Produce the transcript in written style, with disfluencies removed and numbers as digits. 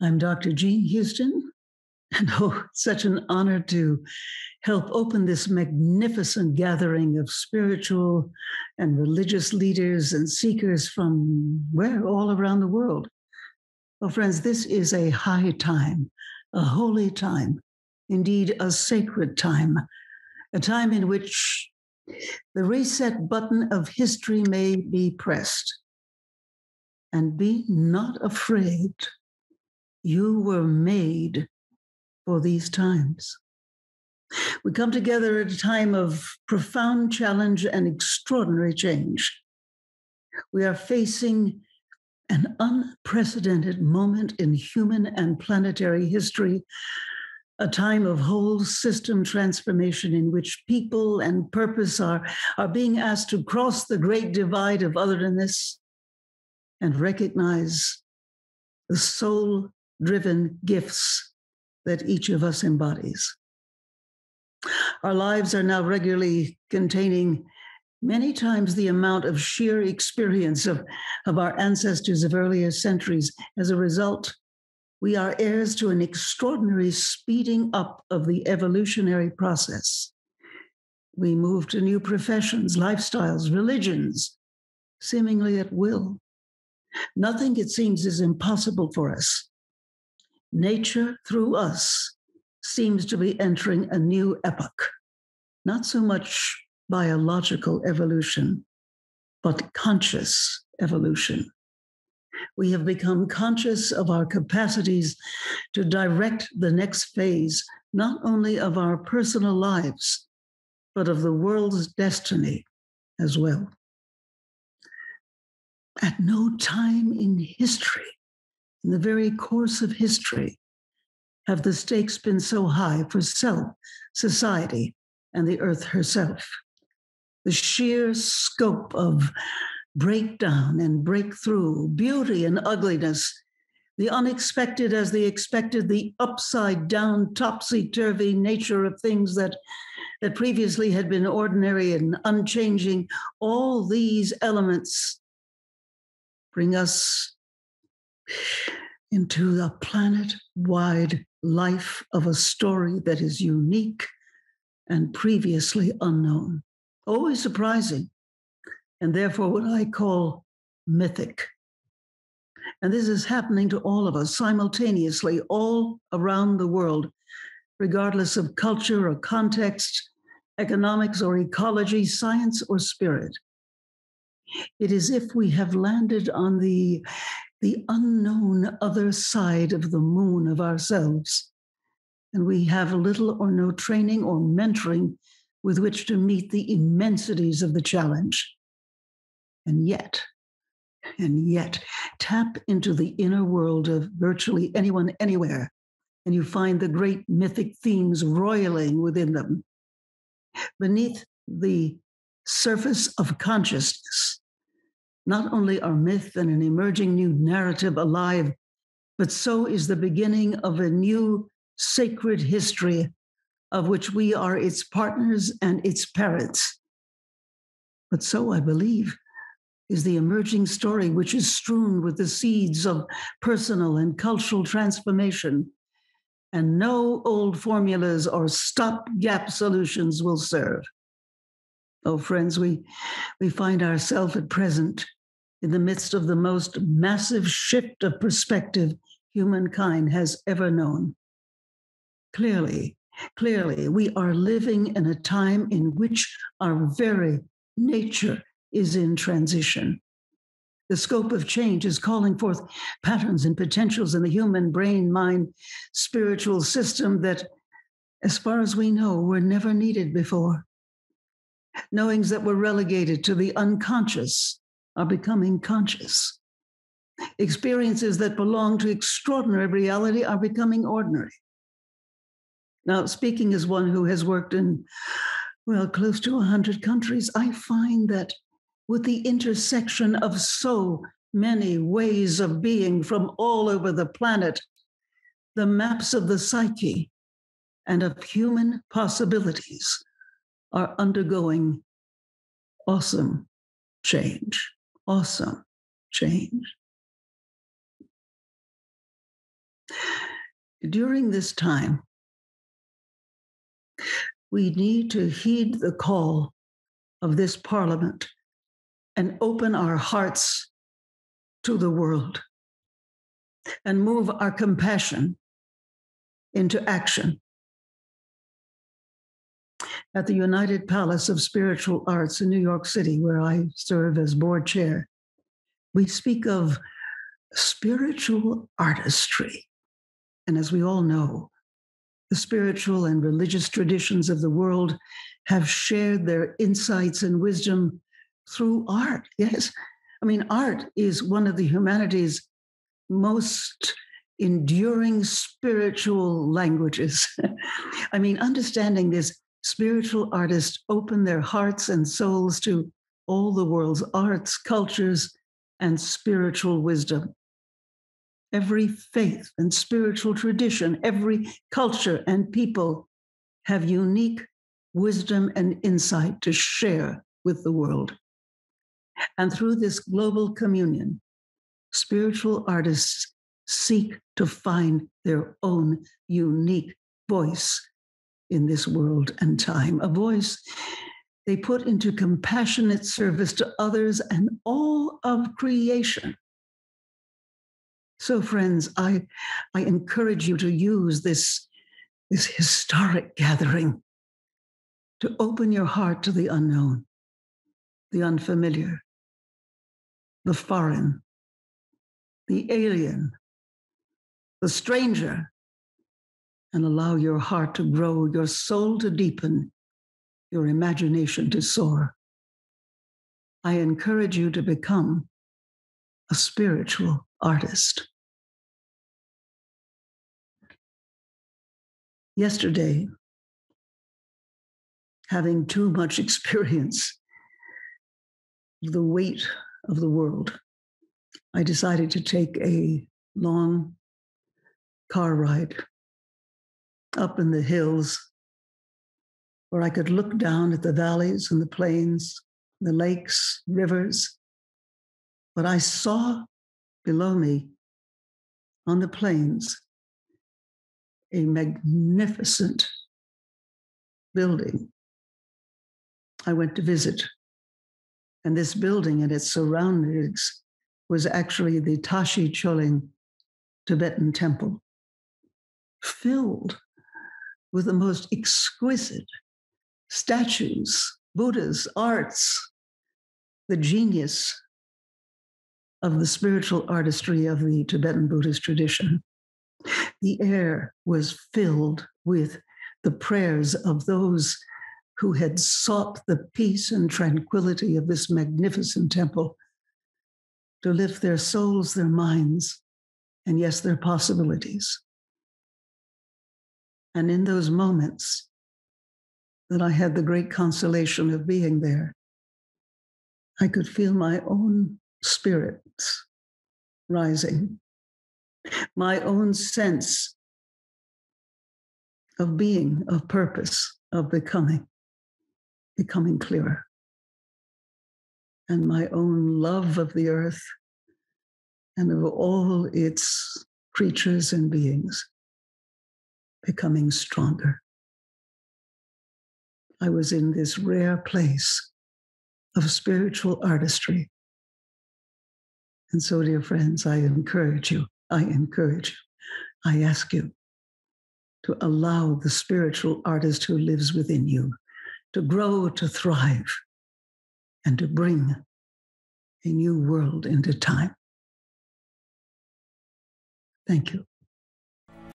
I'm Dr. Jean Houston, and such an honor to help open this magnificent gathering of spiritual and religious leaders and seekers from all around the world. Well, friends, this is a high time, a holy time, indeed a sacred time, a time in which the reset button of history may be pressed. And be not afraid. You were made for these times. We come together at a time of profound challenge and extraordinary change. We are facing an unprecedented moment in human and planetary history, a time of whole system transformation in which people and purpose are being asked to cross the great divide of otherness and recognize the soul-driven gifts that each of us embodies. Our lives are now regularly containing many times the amount of sheer experience of our ancestors of earlier centuries. As a result, we are heirs to an extraordinary speeding up of the evolutionary process. We move to new professions, lifestyles, religions, seemingly at will. Nothing, it seems, is impossible for us. Nature, through us, seems to be entering a new epoch, not so much biological evolution, but conscious evolution. We have become conscious of our capacities to direct the next phase, not only of our personal lives, but of the world's destiny as well. At no time in history, in the very course of history, have the stakes been so high for self, society, and the earth herself. The sheer scope of breakdown and breakthrough, beauty and ugliness, the unexpected as the expected, the upside down, topsy-turvy nature of things that previously had been ordinary and unchanging, all these elements bring us into the planet-wide life of a story that is unique and previously unknown, always surprising, and therefore what I call mythic. And this is happening to all of us simultaneously, all around the world, regardless of culture or context, economics or ecology, science or spirit. It is as if we have landed on the unknown other side of the moon of ourselves, and we have little or no training or mentoring with which to meet the immensities of the challenge. And yet, tap into the inner world of virtually anyone, anywhere, and you find the great mythic themes roiling within them. Beneath the surface of consciousness, not only are myth and an emerging new narrative alive, but so is the beginning of a new sacred history of which we are its partners and its parents. But so, I believe, is the emerging story which is strewn with the seeds of personal and cultural transformation, and no old formulas or stopgap solutions will serve. Oh, friends, we find ourselves at present in the midst of the most massive shift of perspective humankind has ever known. Clearly, we are living in a time in which our very nature is in transition. The scope of change is calling forth patterns and potentials in the human brain, mind, spiritual system that, as far as we know, were never needed before. Knowings that were relegated to the unconscious are becoming conscious. Experiences that belong to extraordinary reality are becoming ordinary. Now, speaking as one who has worked in, close to 100 countries, I find that with the intersection of so many ways of being from all over the planet, the maps of the psyche and of human possibilities are undergoing awesome change. Awesome change. During this time, we need to heed the call of this Parliament and open our hearts to the world and move our compassion into action. At the United Palace of Spiritual Arts in New York City, where I serve as board chair, we speak of spiritual artistry. And as we all know, the spiritual and religious traditions of the world have shared their insights and wisdom through art. Yes. I mean, art is one of the humanity's most enduring spiritual languages. I mean, understanding this, spiritual artists open their hearts and souls to all the world's arts, cultures, and spiritual wisdom. Every faith and spiritual tradition, every culture and people have unique wisdom and insight to share with the world. And through this global communion, spiritual artists seek to find their own unique voice in this world and time, a voice they put into compassionate service to others and all of creation. So, friends, I encourage you to use this historic gathering to open your heart to the unknown, the unfamiliar, the foreign, the alien, the stranger, and allow your heart to grow, your soul to deepen, your imagination to soar. I encourage you to become a spiritual artist. Yesterday, having too much experience of the weight of the world, I decided to take a long car ride up in the hills where I could look down at the valleys and the plains, the lakes, rivers. But I saw below me on the plains a magnificent building I went to visit. And this building and its surroundings was actually the Tashi Choling Tibetan temple, filled with the most exquisite statues, Buddhas, arts, the genius of the spiritual artistry of the Tibetan Buddhist tradition. The air was filled with the prayers of those who had sought the peace and tranquility of this magnificent temple to lift their souls, their minds, and yes, their possibilities. And in those moments that I had the great consolation of being there, I could feel my own spirits rising, my own sense of being, of purpose, of becoming clearer, and my own love of the earth and of all its creatures and beings becoming stronger. I was in this rare place of spiritual artistry. And so, dear friends, I encourage you, I ask you to allow the spiritual artist who lives within you to grow, to thrive, and to bring a new world into time. Thank you.